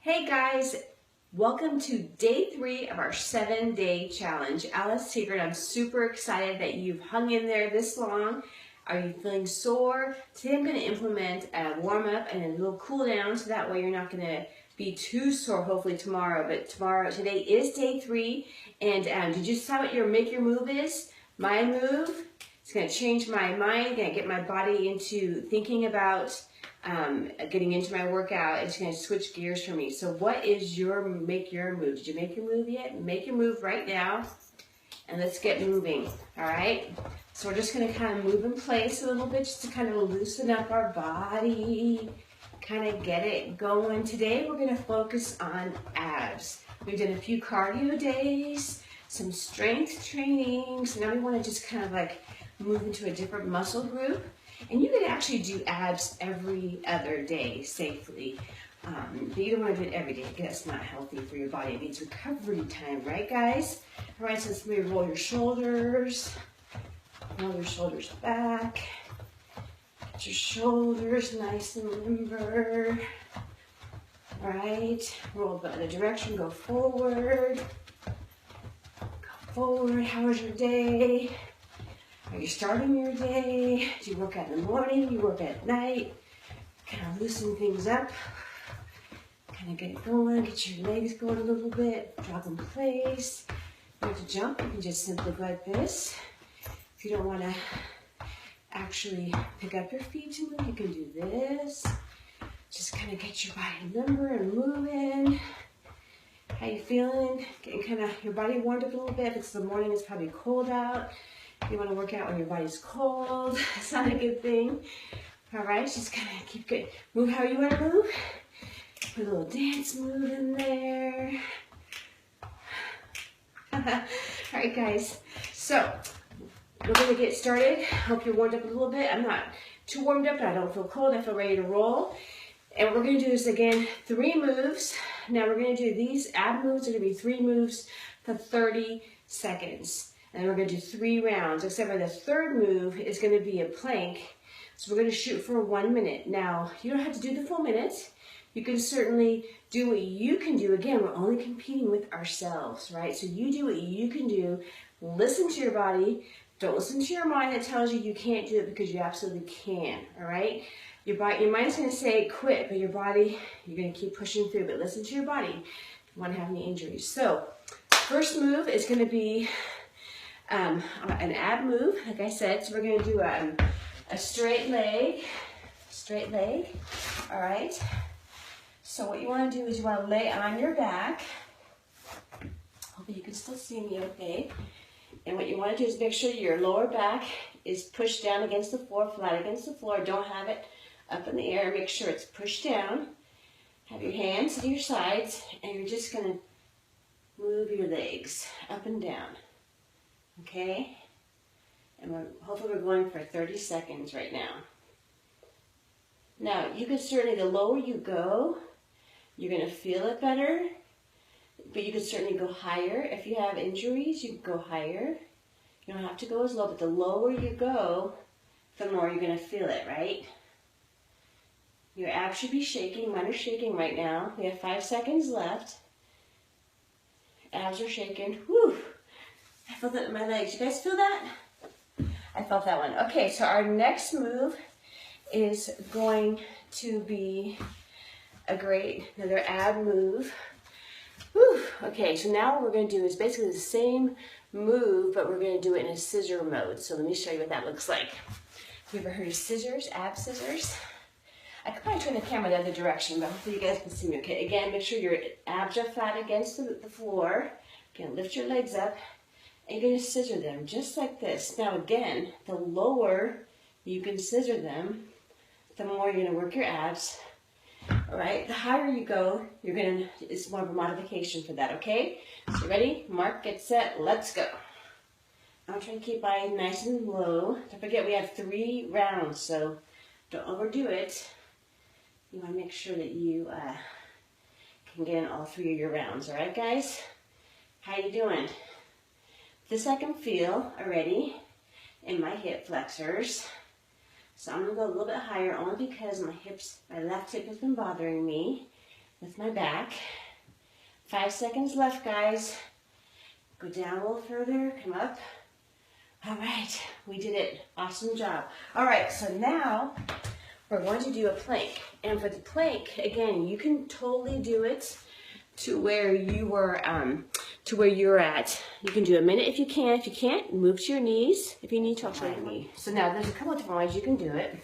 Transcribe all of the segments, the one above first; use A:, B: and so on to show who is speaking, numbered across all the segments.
A: Hey guys, welcome to day 3 of our 7-day challenge. Alice here, and I'm super excited that you've hung in there this long. Are you feeling sore? Today I'm going to implement a warm up and a little cool down, so that way you're not going to be too sore hopefully tomorrow. But today is day 3, and did you decide what your make your move is? My move. It's going to change my mind, going to get my body into thinking about getting into my workout. It's going to switch gears for me. So what is your make your move? Did you make your move yet? Make your move right now, and let's get moving. All right, so we're just going to kind of move in place a little bit, just to kind of loosen up our body, kind of get it going. Today we're going to focus on abs. We've done a few cardio days, some strength training, so now we want to just kind of like move into a different muscle group. And you can actually do abs every other day safely. But you don't want to do it every day because that's not healthy for your body. It needs recovery time, right guys? All right, so let's maybe roll your shoulders back. Get your shoulders nice and limber. All right, roll the other direction, go forward. Go forward, how was your day? Are you starting your day? Do you work out in the morning? Do you work out at night? Kind of loosen things up. Kind of get it going. Get your legs going a little bit. Drop in place. If you want to jump, you can just simply go like this. If you don't want to actually pick up your feet too much, you can do this. Just kind of get your body limber and moving. How you feeling? Getting kind of your body warmed up a little bit. If it's the morning, it's probably cold out. You want to work out when your body's cold. It's not a good thing. All right, just kind of keep good. Move how you want to move. Put a little dance move in there. All right, guys. So we're going to get started. Hope you're warmed up a little bit. I'm not too warmed up, but I don't feel cold. I feel ready to roll. And we're going to do this again, 3 moves. Now we're going to do these ab moves. Are going to be 3 moves for 30 seconds. And we're going to do 3 rounds, except for the third move is going to be a plank. So we're going to shoot for 1 minute. Now, you don't have to do the full minute. You can certainly do what you can do. Again, we're only competing with ourselves, right? So you do what you can do. Listen to your body. Don't listen to your mind that tells you you can't do it, because you absolutely can, all right? Your mind's going to say quit, but your body, you're going to keep pushing through. But listen to your body if you want to have any injuries. So first move is going to be an ab move, like I said. So we're going to do a straight leg, all right? So what you want to do is you want to lay on your back. Hopefully you can still see me okay. And what you want to do is make sure your lower back is pushed down against the floor, flat against the floor. Don't have it up in the air. Make sure it's pushed down. Have your hands to your sides, and you're just going to move your legs up and down. Okay, and hopefully we're going for 30 seconds right now. Now, you can certainly, the lower you go, you're going to feel it better, but you can certainly go higher. If you have injuries, you can go higher. You don't have to go as low, but the lower you go, the more you're going to feel it, right? Your abs should be shaking. Mine are shaking right now. We have 5 seconds left. Abs are shaking. Whew. I felt that in my legs. You guys feel that? I felt that one. Okay, so our next move is going to be another ab move. Whew. Okay, so now what we're going to do is basically the same move, but we're going to do it in a scissor mode. So let me show you what that looks like. Have you ever heard of scissors, ab scissors? I could probably turn the camera the other direction, but hopefully you guys can see me okay. Again, make sure your abs are flat against the floor. Again, lift your legs up. And you're going to scissor them just like this. Now again, the lower you can scissor them, the more you're going to work your abs. All right, the higher you go, it's more of a modification for that, okay? So ready? Mark, get set, let's go. I'm trying to keep my nice and low. Don't forget we have 3 rounds, so don't overdo it. You want to make sure that you can get in all 3 of your rounds, all right, guys? How you doing? This I can feel already in my hip flexors. So I'm going to go a little bit higher only because my left hip has been bothering me. with my back. 5 seconds left, guys. Go down a little further, come up. All right, we did it. Awesome job. All right, so now we're going to do a plank. And for the plank, again, you can totally do it to where you were, to where you're at. You can do a minute if you can. If you can't, move to your knees. If you need to, I'll show you me. So now there's a couple of different ways you can do it.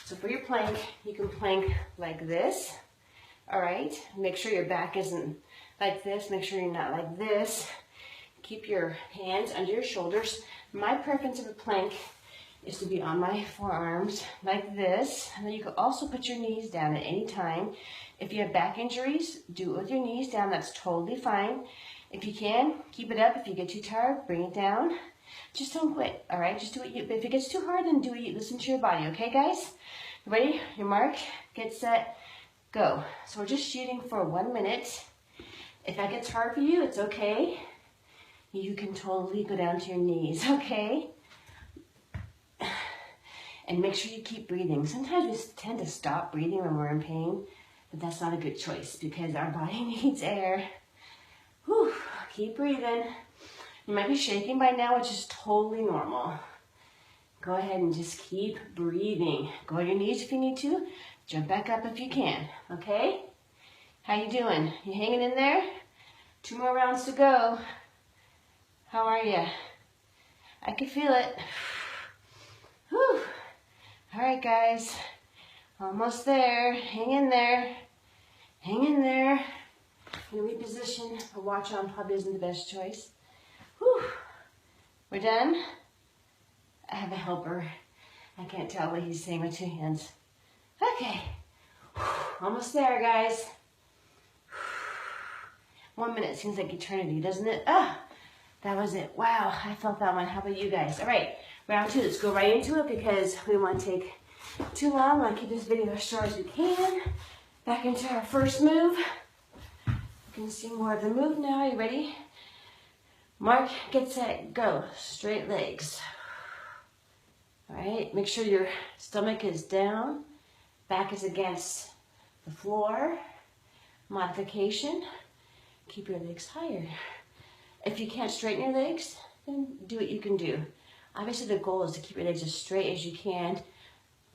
A: So for your plank, you can plank like this. All right, make sure your back isn't like this. Make sure you're not like this. Keep your hands under your shoulders. My preference of a plank is to be on my forearms like this. And then you can also put your knees down at any time. If you have back injuries, do it with your knees down. That's totally fine. If you can, keep it up. If you get too tired, bring it down. Just don't quit, all right? Just do what you, if it gets too hard, then do what you, listen to your body, okay, guys? You ready? Your mark, get set, go. So we're just shooting for 1 minute. If that gets hard for you, it's okay. You can totally go down to your knees, okay? And make sure you keep breathing. Sometimes we tend to stop breathing when we're in pain, but that's not a good choice because our body needs air. Whew, keep breathing. You might be shaking by now, which is totally normal. Go ahead and just keep breathing. Go on your knees if you need to. Jump back up if you can, okay? How you doing? You hanging in there? 2 more rounds to go. How are you? I can feel it. Whew. All right, guys. Almost there. Hang in there. Hang in there. I'm going to reposition. A watch on probably isn't the best choice. Whew. We're done? I have a helper. I can't tell what he's saying with 2 hands. Okay. Whew. Almost there, guys. 1 minute seems like eternity, doesn't it? Ah, that was it. Wow, I felt that one. How about you guys? All right, round 2. Let's go right into it because we don't want to take too long. I want to keep this video as short as we can. Back into our first move. You can see more of the move now. You ready? Mark, get set, go. Straight legs. All right, make sure your stomach is down. Back is against the floor. Modification. Keep your legs higher. If you can't straighten your legs, then do what you can do. Obviously the goal is to keep your legs as straight as you can.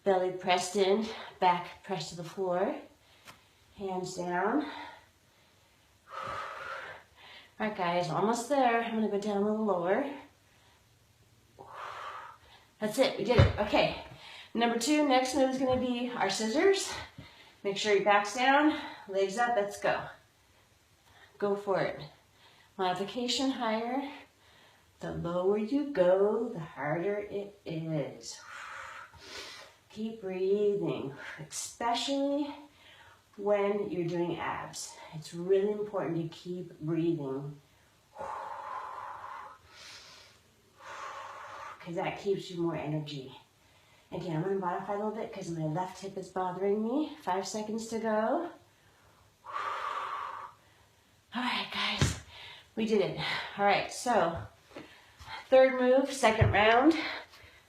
A: Belly pressed in, back pressed to the floor. Hands down. All right, guys, almost there. I'm gonna go down a little lower. That's it, we did it. Okay, number 2, next move is gonna be our scissors. Make sure your back's down, legs up, let's go. Go for it. Modification higher. The lower you go, the harder it is. Keep breathing, especially when you're doing abs. It's really important to keep breathing. Because that keeps you more energy. Again, I'm going to modify a little bit because my left hip is bothering me. 5 seconds to go. All right, guys, we did it. All right, so 3rd move, 2nd round,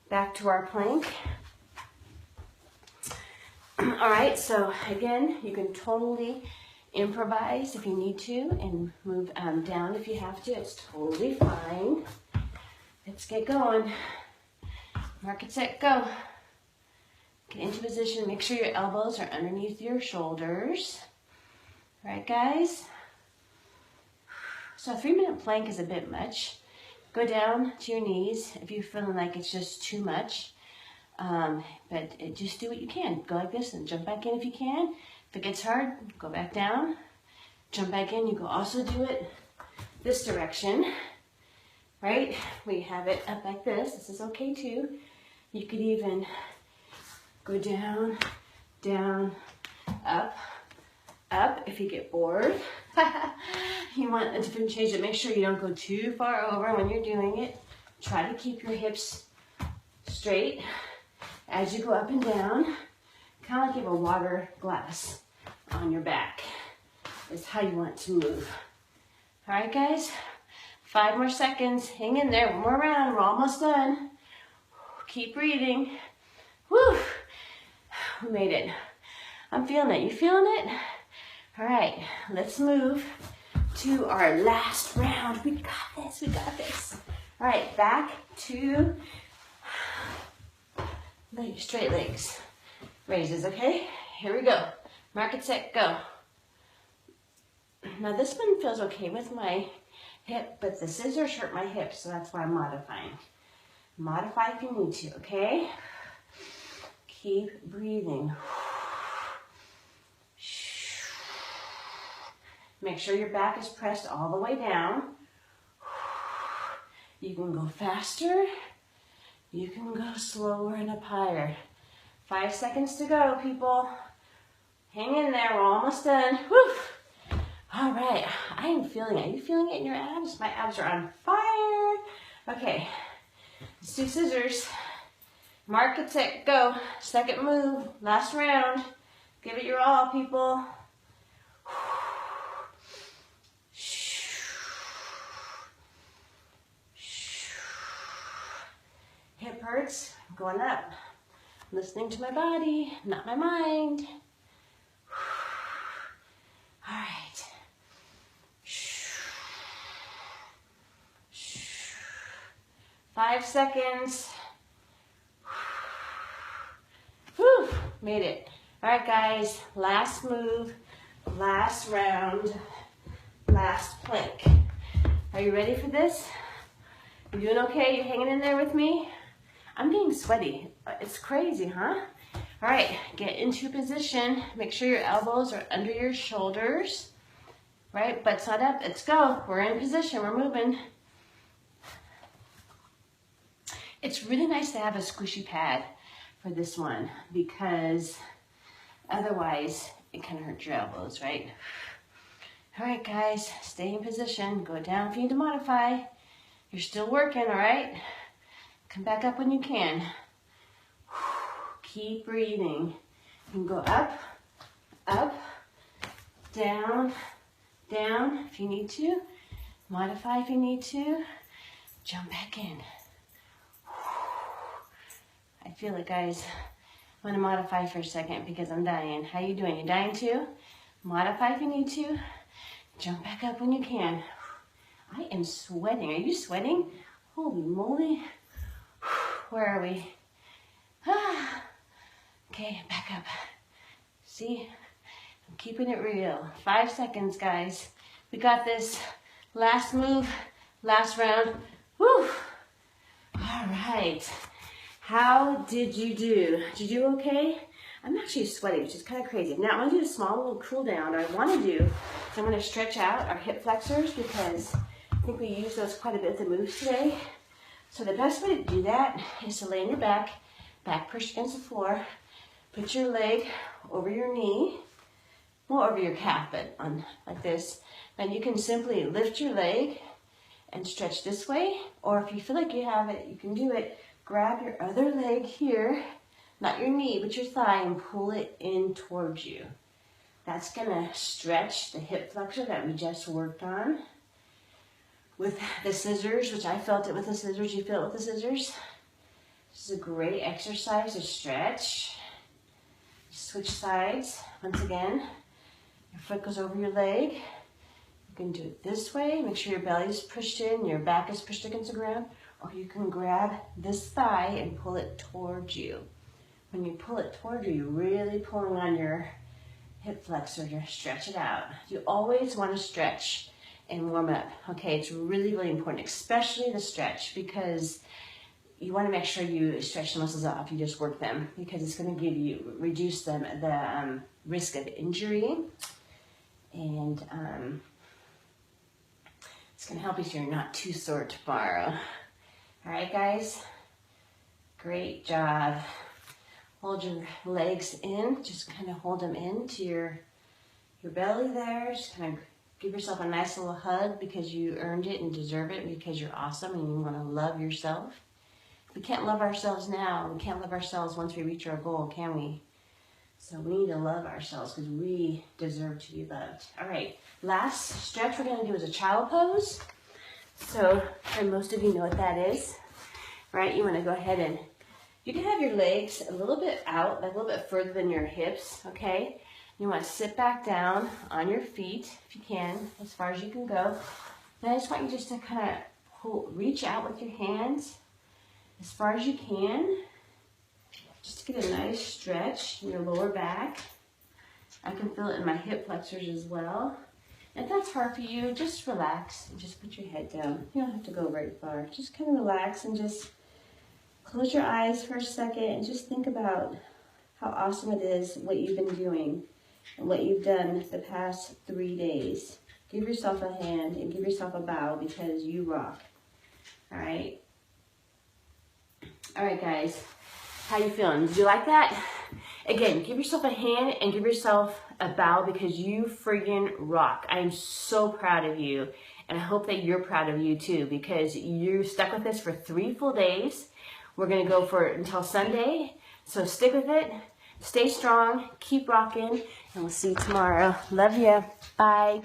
A: back to our plank. All right, so again, you can totally improvise if you need to and move down if you have to. It's totally fine. Let's get going. Mark it, set, go. Get into position. Make sure your elbows are underneath your shoulders. All right, guys. So a 3-minute plank is a bit much. Go down to your knees if you're feeling like it's just too much. But just do what you can. Go like this and jump back in if you can. If it gets hard, go back down. Jump back in. You can also do it this direction, right? We have it up like this. This is okay too. You could even go down, down, up, up if you get bored. You want a different change to make sure you don't go too far over when you're doing it. Try to keep your hips straight as you go up and down. Kind of like you have a water glass on your back is how you want to move. All right, guys, 5 more seconds. Hang in there. 1 more round. We're almost done. Keep breathing. Woo! We made it. I'm feeling it. You feeling it? All right, let's move to our last round. We got this, we got this. All right, back to straight legs. Raises, okay? Here we go. Mark it, set, go. Now this one feels okay with my hip, but the scissors hurt my hip, so that's why I'm modifying. Modify if you need to, okay? Keep breathing. Make sure your back is pressed all the way down. You can go faster. You can go slower and up higher. 5 seconds to go, people. Hang in there, we're almost done. Woo! All right, I am feeling it. Are you feeling it in your abs? My abs are on fire. Okay, let's do scissors. Mark it, set, go. Second move, last round. Give it your all, people. Hip hurts, I'm going up. Listening to my body, not my mind. All right. 5 seconds. Whew, made it. All right, guys, last move, last round, last plank. Are you ready for this? You doing okay? You hanging in there with me? I'm getting sweaty. It's crazy, huh? All right, get into position. Make sure your elbows are under your shoulders. Right, butt's not up. Let's go. We're in position. We're moving. It's really nice to have a squishy pad for this one because otherwise it can hurt your elbows, right? All right, guys, stay in position. Go down if you need to modify. You're still working, all right? Come back up when you can. Keep breathing. You can go up, up, down, down if you need to. Modify if you need to. Jump back in. I feel it, guys. I'm gonna modify for a second because I'm dying. How you doing? You dying too? Modify if you need to. Jump back up when you can. I am sweating. Are you sweating? Holy moly. Where are we? Okay, back up. See? I'm keeping it real. 5 seconds, guys. We got this. Last move, last round. Woo! All right. How did you do? Did you do okay? I'm actually sweating, which is kind of crazy. Now, I'm going to do a small little cool down. What I want to do is I'm going to stretch out our hip flexors because I think we use those quite a bit in the moves today. So the best way to do that is to lay on your back, back pushed against the floor. Put your leg over your knee, well, over your calf, but on like this. And you can simply lift your leg and stretch this way. Or if you feel like you have it, you can do it. Grab your other leg here, not your knee, but your thigh, and pull it in towards you. That's gonna stretch the hip flexor that we just worked on. With the scissors, which I felt it with the scissors, you feel it with the scissors. This is a great exercise to stretch. Switch sides. Once again, your foot goes over your leg. You can do it this way. Make sure your belly is pushed in, your back is pushed against the ground. Or you can grab this thigh and pull it towards you. When you pull it towards you, you're really pulling on your hip flexor to stretch it out. You always want to stretch and warm up. Okay, it's really, really important, especially the stretch, because you want to make sure you stretch the muscles off. You just work them because it's going to reduce the risk of injury, and it's going to help you so you're not too sore tomorrow. All right, guys, great job. Hold your legs in, just kind of hold them into your belly there. Just kind of give yourself a nice little hug because you earned it and deserve it because you're awesome and you want to love yourself. We can't love ourselves now. We can't love ourselves once we reach our goal, can we? So we need to love ourselves because we deserve to be loved. All right, last stretch we're going to do is a child pose. So, and most of you know what that is, right? You want to go ahead and you can have your legs a little bit out, like a little bit further than your hips, okay? You want to sit back down on your feet, if you can, as far as you can go. Then I just want you just to kind of reach out with your hands as far as you can. Just to get a nice stretch in your lower back. I can feel it in my hip flexors as well. If that's hard for you, just relax and just put your head down. You don't have to go very far. Just kind of relax and just close your eyes for a second and just think about how awesome it is what you've been doing and what you've done the past 3 days. Give yourself a hand and give yourself a bow because you rock. All right? All right, guys. How you feeling? Did you like that? Again, give yourself a hand and give yourself a bow because you friggin' rock. I am so proud of you. And I hope that you're proud of you too because you stuck with this for 3 full days. We're going to go for until Sunday. So stick with it. Stay strong. Keep rocking. And we'll see you tomorrow. Love you. Bye.